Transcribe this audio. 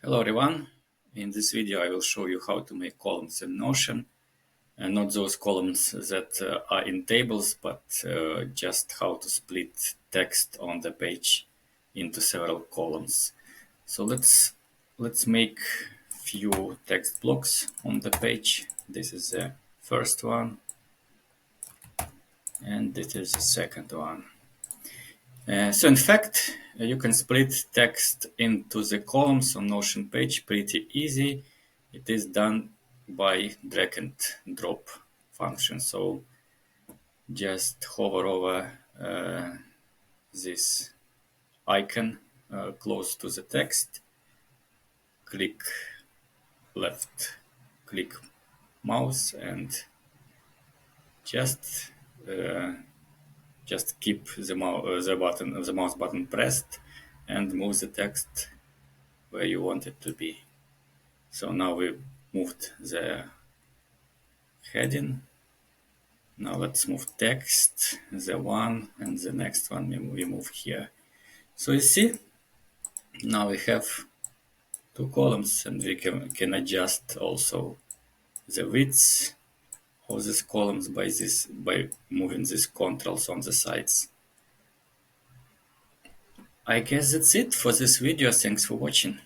Hello everyone. In this video I will show you how to make columns in Notion, and not those columns that are in tables, but just how to split text on the page into several columns. So let's make few text blocks on the page. This is the first one, and this is the second one. So in fact, you can split text into the columns on Notion page pretty easy. It is done by drag and drop function. So just hover over this icon close to the text, click left, click mouse, and just keep the mouse button pressed and move the text where you want it to be. So now we moved the heading. Now let's move text, the one and the next one we move here. So you see, now we have two columns, and we can adjust also the width of these columns by moving these controls on the sides. I guess that's it for this video. Thanks for watching.